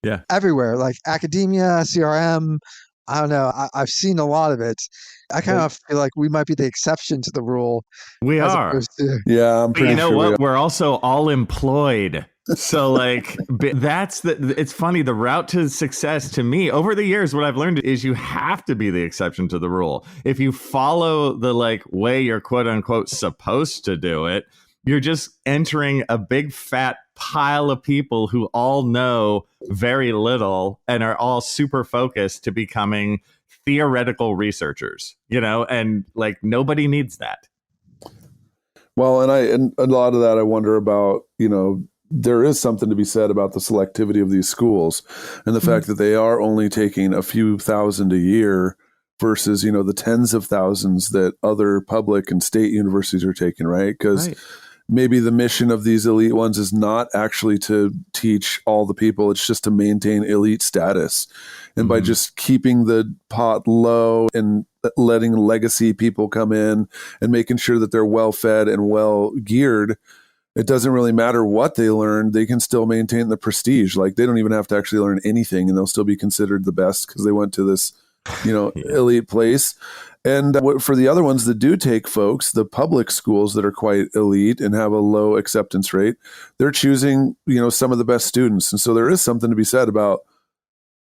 Yeah. Everywhere, like academia, CRM. I don't know. I've seen a lot of it. I kind of feel like we might be the exception to the rule. We are. Yeah, I'm pretty sure. You know what? We're also all employed. So like it's funny, the route to success to me over the years, what I've learned is you have to be the exception to the rule. If you follow the like way you're quote unquote supposed to do it, you're just entering a big fat pile of people who all know very little and are all super focused to becoming theoretical researchers, and like nobody needs that. Well, and a lot of that I wonder about, there is something to be said about the selectivity of these schools and the fact that they are only taking a few thousand a year versus, the tens of thousands that other public and state universities are taking, right? Because maybe the mission of these elite ones is not actually to teach all the people. It's just to maintain elite status. And by just keeping the pot low and letting legacy people come in and making sure that they're well fed and well geared, it doesn't really matter what they learn. They can still maintain the prestige. Like they don't even have to actually learn anything and they'll still be considered the best because they went to this, elite place. And for the other ones that do take folks, the public schools that are quite elite and have a low acceptance rate, they're choosing, some of the best students. And so there is something to be said about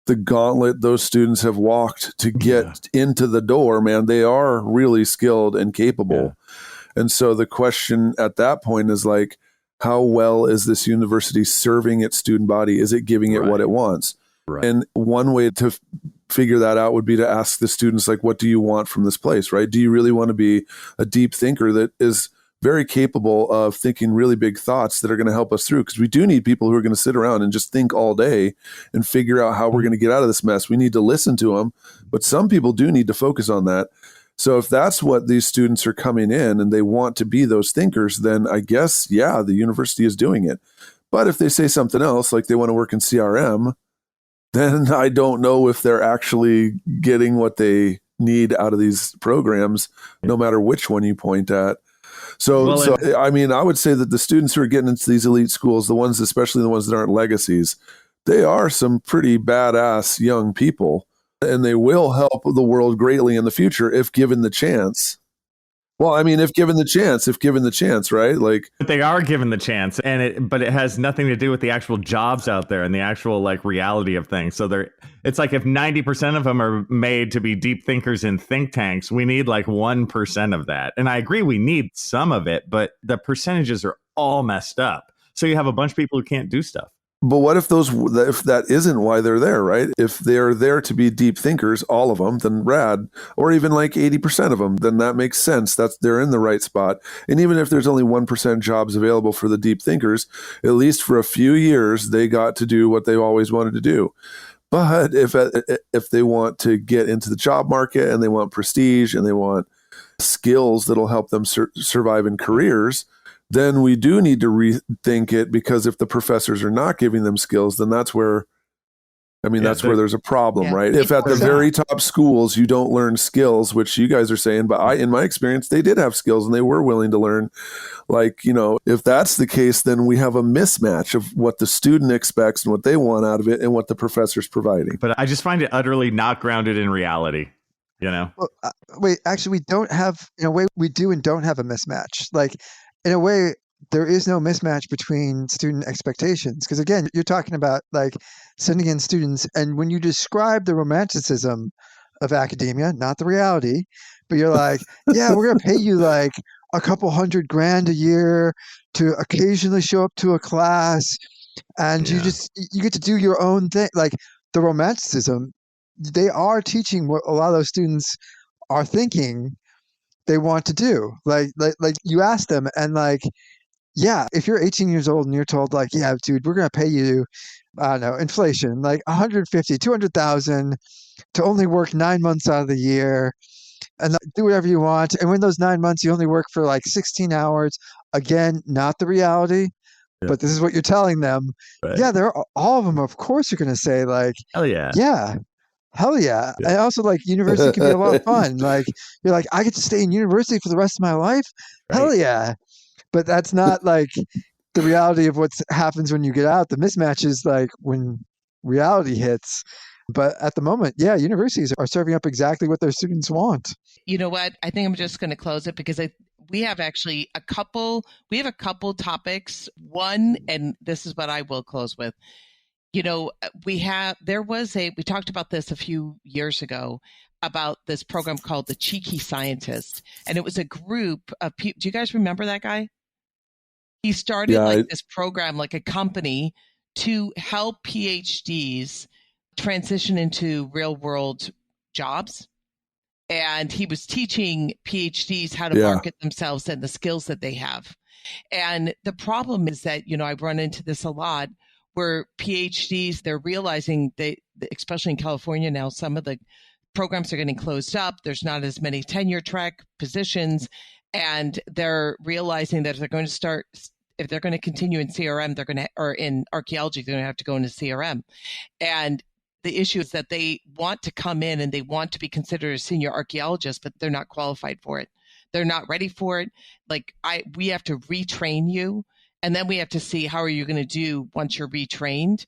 the gauntlet those students have walked to get into the door. Man, they are really skilled and capable. Yeah. And so the question at that point is like, how well is this university serving its student body? Is it giving it what it wants? Right. And one way to figure that out would be to ask the students, like, what do you want from this place, right? Do you really want to be a deep thinker that is very capable of thinking really big thoughts that are going to help us through? Because we do need people who are going to sit around and just think all day and figure out how we're going to get out of this mess. We need to listen to them, but some people do need to focus on that. So if that's what these students are coming in and they want to be those thinkers, then I guess, the university is doing it. But if they say something else, like they want to work in CRM, then I don't know if they're actually getting what they need out of these programs, no matter which one you point at. I would say that the students who are getting into these elite schools, especially the ones that aren't legacies, they are some pretty badass young people. And they will help the world greatly in the future if given the chance. Well, if given the chance, right? Like, but they are given the chance, but it has nothing to do with the actual jobs out there and the actual reality of things. So it's like if 90% of them are made to be deep thinkers in think tanks, we need 1% of that. And I agree, we need some of it, but the percentages are all messed up. So you have a bunch of people who can't do stuff. But what if that isn't why they're there, right? If they're there to be deep thinkers, all of them, then rad. Or even 80% of them, then that makes sense. They're in the right spot. And even if there's only 1% jobs available for the deep thinkers, at least for a few years, they got to do what they've always wanted to do. But if they want to get into the job market and they want prestige and they want skills that'll help them survive in careers, then we do need to rethink it, because if the professors are not giving them skills, then that's where there's a problem, right? If at the very top schools you don't learn skills, which you guys are saying, but in my experience, they did have skills and they were willing to learn. If that's the case, then we have a mismatch of what the student expects and what they want out of it and what the professor's providing. But I just find it utterly not grounded in reality. Well, wait, actually, we don't have, in a way, we do and don't have a mismatch. In a way, there is no mismatch between student expectations. Because again, you're talking about sending in students, and when you describe the romanticism of academia, not the reality, but you're like, yeah, we're going to pay you a couple $100,000 a year to occasionally show up to a class, and you get to do your own thing. The romanticism, they are teaching what a lot of those students are thinking they want to do. You ask them, and if you're 18 years old and you're told yeah, dude, we're going to pay you, I don't know, inflation, 150, 200,000 to only work 9 months out of the year and do whatever you want. And when those 9 months, you only work for 16 hours. Again, not the reality, but this is what you're telling them. Right. Yeah, all of them, of course, are going to say hell yeah. Yeah. Hell yeah. And also university can be a lot of fun. You're I get to stay in university for the rest of my life. Right. Hell yeah. But that's not the reality of what happens when you get out. The mismatch is when reality hits. But at the moment, universities are serving up exactly what their students want. You know what? I think I'm just going to close it because we have actually a couple topics. One, and this is what I will close with. We talked about this a few years ago about this program called the Cheeky Scientist. And it was a group of people. Do you guys remember that guy? He started this program, a company to help PhDs transition into real world jobs. And he was teaching PhDs how to market themselves and the skills that they have. And the problem is that, I run into this a lot, where PhDs, they're realizing especially in California now, some of the programs are getting closed up. There's not as many tenure track positions, and they're realizing that if they're going to continue in CRM, or in archaeology, they're going to have to go into CRM. And The issue is that they want to come in and they want to be considered a senior archaeologist, but they're not qualified for it. They're not ready for it. Like we have to retrain you, and then we have to see how are you going to do once you're retrained.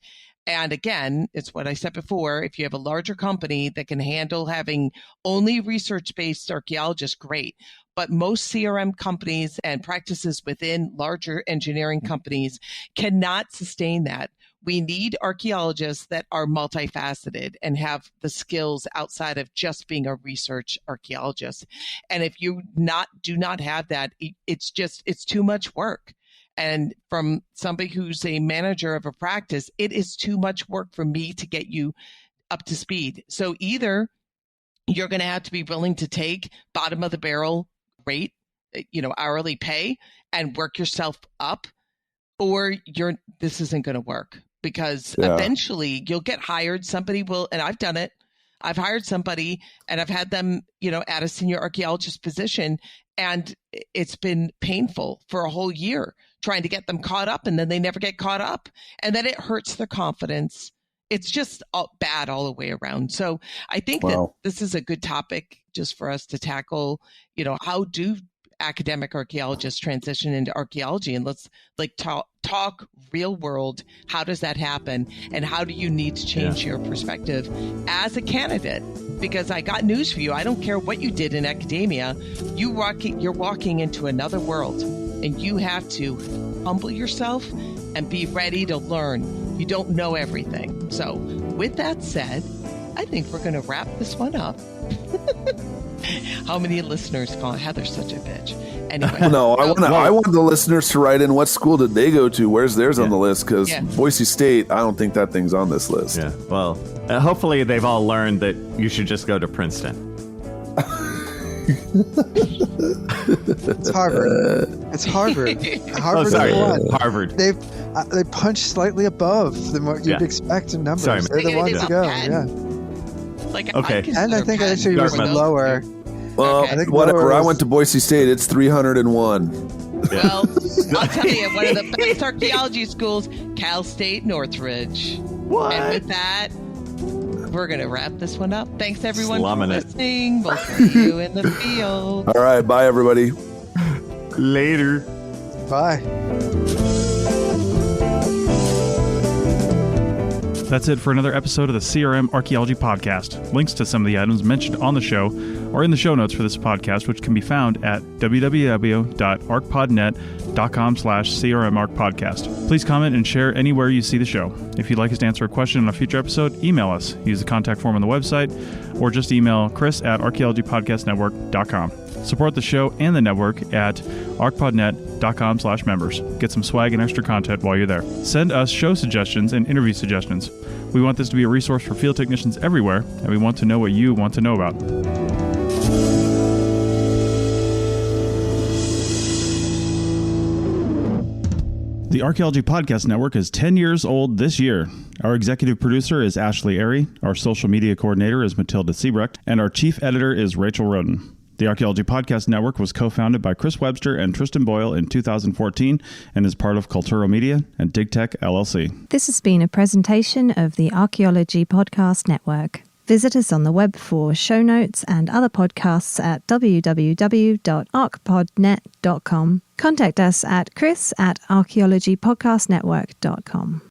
And again, it's what I said before. If you have a larger company that can handle having only research-based archaeologists, great. But most CRM companies and practices within larger engineering companies cannot sustain that. We need archaeologists that are multifaceted and have the skills outside of just being a research archaeologist. And if you do not have that, it's too much work. And from somebody who's a manager of a practice, it is too much work for me to get you up to speed. So either you're going to have to be willing to take bottom of the barrel rate, hourly pay, and work yourself up, or this isn't going to work, because eventually you'll get hired. Somebody will, and I've done it. I've hired somebody and I've had them, at a senior archaeologist position, and it's been painful for a whole year trying to get them caught up, and then they never get caught up, and then it hurts their confidence. It's just bad all the way around. So I think that this is a good topic just for us to tackle. How do academic archaeologists transition into archaeology? And let's talk real world. How does that happen? And how do you need to change your perspective as a candidate? Because I got news for you. I don't care what you did in academia. You're walking into another world, and you have to humble yourself and be ready to learn. You don't know everything. So with that said, I think we're going to wrap this one up. How many listeners call Heather such a bitch? Anyway. No, I want the listeners to write in what school did they go to? Where's theirs on the list? Because Boise State, I don't think that thing's on this list. Yeah. Well, hopefully they've all learned that you should just go to Princeton. It's Harvard. It's Harvard. Harvard's the one. Harvard. They punch slightly above than what you'd expect in numbers. Sorry, They're the ones to go. Okay. And I think actually was lower. Well, whatever. I went to Boise State. It's 301. Well, I'll tell you, one of the best archaeology schools, Cal State Northridge. What? And with that, we're going to wrap this one up. Thanks, everyone, for listening. We'll see you in the field. All right. Bye, everybody. Later. Bye. That's it for another episode of the CRM Archaeology Podcast. Links to some of the items mentioned on the show are in the show notes for this podcast, which can be found at www.arcpodnet.com/CRMArcPodcast. Please comment and share anywhere you see the show. If you'd like us to answer a question on a future episode, email us. Use the contact form on the website, or just email chris@archaeologypodcastnetwork.com. Support the show and the network at arcpodnet.com/members. Get some swag and extra content while you're there. Send us show suggestions and interview suggestions. We want this to be a resource for field technicians everywhere, and we want to know what you want to know about. The Archaeology Podcast Network is 10 years old this year. Our executive producer is Ashley Airy, our social media coordinator is Matilda Siebrecht, and our chief editor is Rachel Roden. The Archaeology Podcast Network was co-founded by Chris Webster and Tristan Boyle in 2014 and is part of Culturo Media and DigTech LLC. This has been a presentation of the Archaeology Podcast Network. Visit us on the web for show notes and other podcasts at www.arcpodnet.com. Contact us at chris@archaeologypodcastnetwork.com.